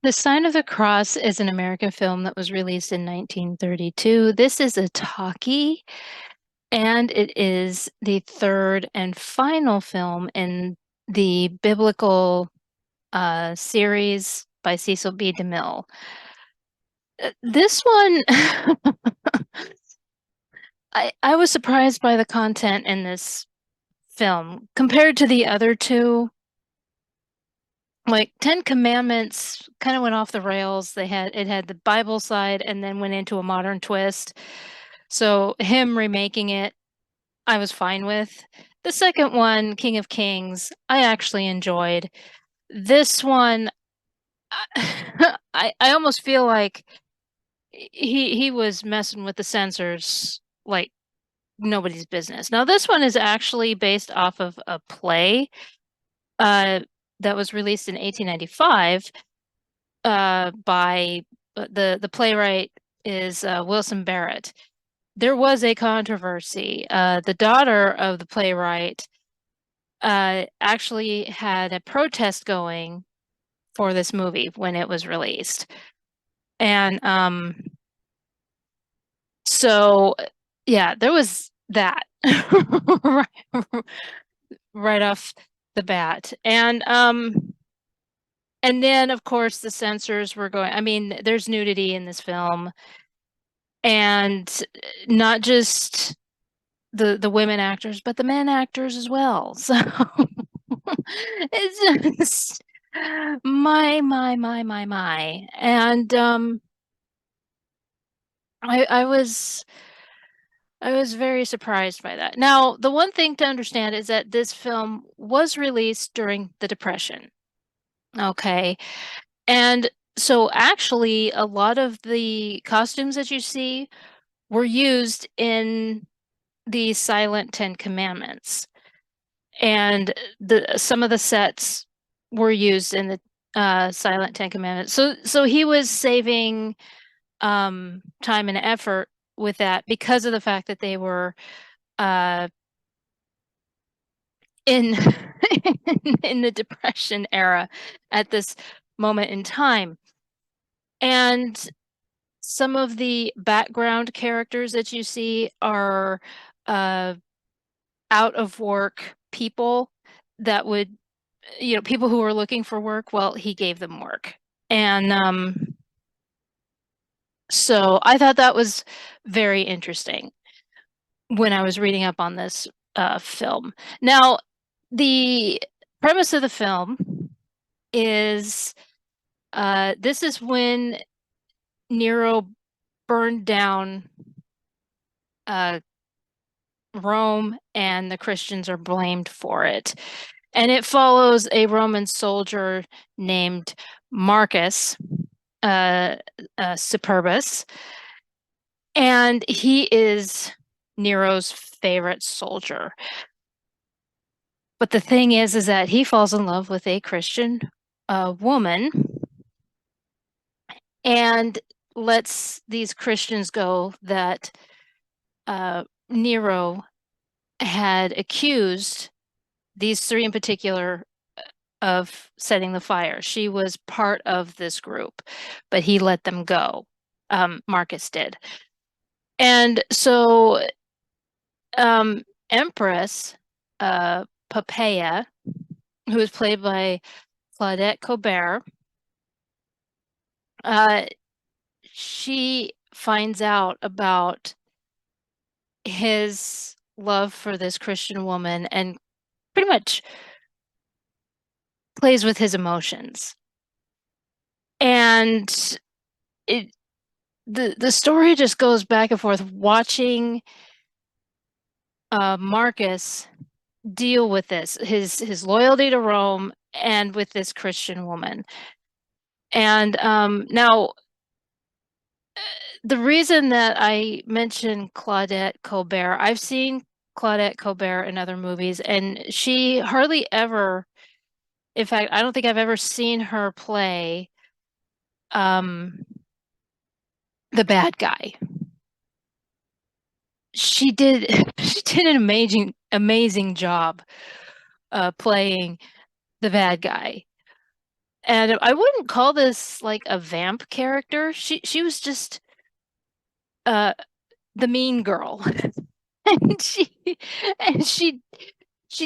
The Sign of the Cross is an American film that was released in 1932. This is a talkie, and it is the third and final film in the biblical series by Cecil B. DeMille. This one, I was surprised by the content in this film compared to the other two. Like Ten Commandments kind of went off the rails. It had the Bible side and then went into a modern twist. So him remaking it, I was fine with. The second one, King of Kings, I actually enjoyed. This one, I almost feel like he was messing with the censors like nobody's business. Now this one is actually based off of a play uh that was released in 1895 by the playwright is Wilson Barrett. There was a controversy. The daughter of the playwright actually had a protest going for this movie when it was released. And so yeah, there was that right, right off the bat. And then of course the censors were going, I mean, there's nudity in this film and not just the women actors, but the men actors as well. So it's just my. And I was very surprised by that. Now, the one thing to understand is that this film was released during the Depression. Okay. And so actually a lot of the costumes that you see were used in the Silent Ten Commandments. And some of the sets were used in the Silent Ten Commandments. So he was saving time and effort with that because of the fact that they were uh, in in the Depression era at this moment in time. And some of the background characters that you see are uh, out of work people that would, people who were looking for work. Well, he gave them work. And so I thought that was very interesting when I was reading up on this film. Now, the premise of the film is this is when Nero burned down uh, Rome and the Christians are blamed for it. And it follows a Roman soldier named Marcus Superbus, and he is Nero's favorite soldier. But the thing is that he falls in love with a Christian woman and lets these Christians go that Nero had accused these three in particular of setting the fire. She was part of this group, but he let them go. Marcus did. And so Empress Poppaea, who is played by Claudette Colbert, she finds out about his love for this Christian woman and pretty much plays with his emotions. And it the story just goes back and forth watching Marcus deal with this, his loyalty to Rome and with this Christian woman. And now the reason that I mentioned Claudette Colbert, I've seen Claudette Colbert in other movies, and she hardly ever, in fact, I don't think I've ever seen her play um, the bad guy. She did she did an amazing job playing the bad guy. And I wouldn't call this like a vamp character. She was just uh the mean girl. And she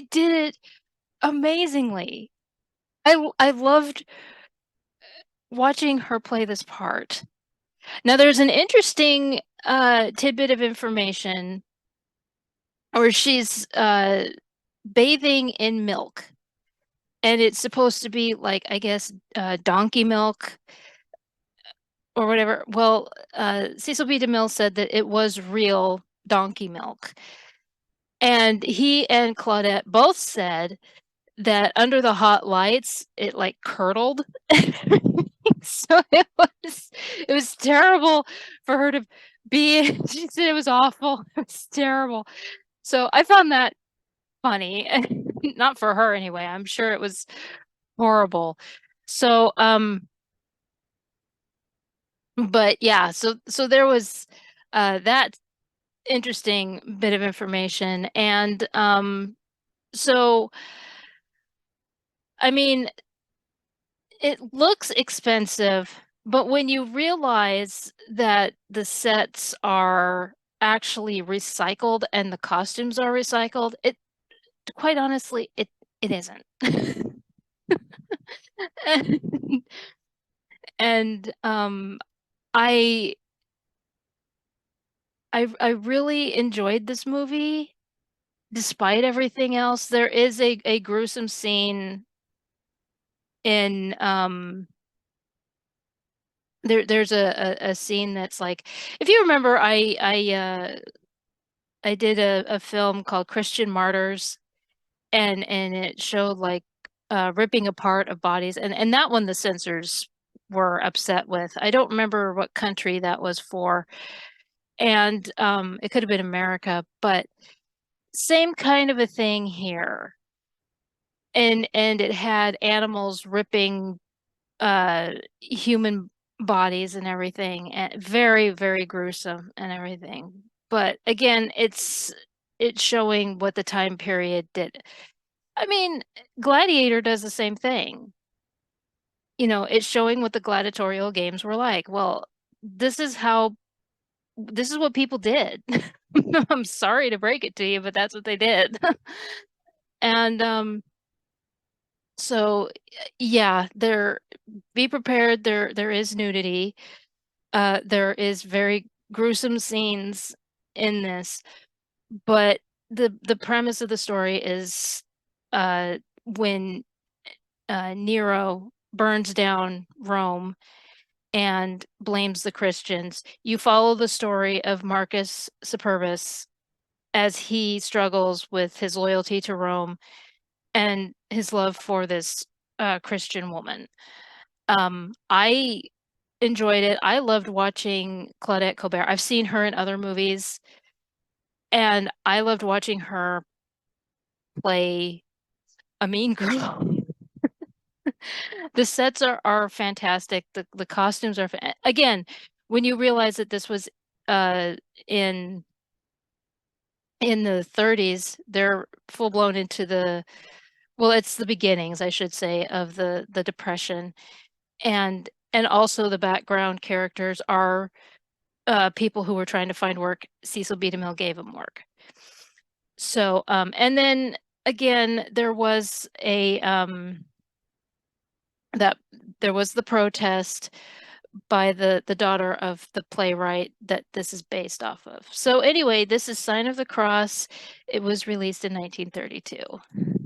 did it amazingly. I loved watching her play this part. Now there's an interesting tidbit of information where she's bathing in milk. And it's supposed to be like, I guess, donkey milk or whatever. Well, Cecil B. DeMille said that it was real donkey milk. And he and Claudette both said that under the hot lights, it like curdled. So it was terrible for her to be in. She said it was awful. It was terrible. So I found that funny. Not for her anyway. I'm sure it was horrible. So but yeah, so there was that interesting bit of information. And so I mean, it looks expensive, but when you realize that the sets are actually recycled and the costumes are recycled, it quite honestly, it isn't. And, and I I really enjoyed this movie despite everything else. There is a gruesome scene in there's a scene that's like, if you remember, I did a film called Christian Martyrs, and it showed like ripping apart of bodies, and that one the censors were upset with. I don't remember what country that was for, and it could have been America, but same kind of a thing here. And it had animals ripping human bodies and everything, and very gruesome and everything. But again, it's showing what the time period did. I mean, Gladiator does the same thing. You know, it's showing what the gladiatorial games were like. Well, this is what people did. I'm sorry to break it to you, but that's what they did. And so yeah, be prepared. There is nudity. There is very gruesome scenes in this, but the premise of the story is when Nero burns down Rome and blames the Christians. You follow the story of Marcus Superbus as he struggles with his loyalty to Rome and his love for this Christian woman. I enjoyed it. I loved watching Claudette Colbert. I've seen her in other movies, and I loved watching her play a mean girl. The sets are fantastic. The costumes are again, when you realize that this was uh in in the 30s, they're full blown into the, well, it's the beginnings, I should say, of the Depression. And also the background characters are people who were trying to find work. Cecil B. DeMille gave them work. So and then again, there was a that there was the protest by the daughter of the playwright that this is based off of. So anyway, this is Sign of the Cross. It was released in 1932.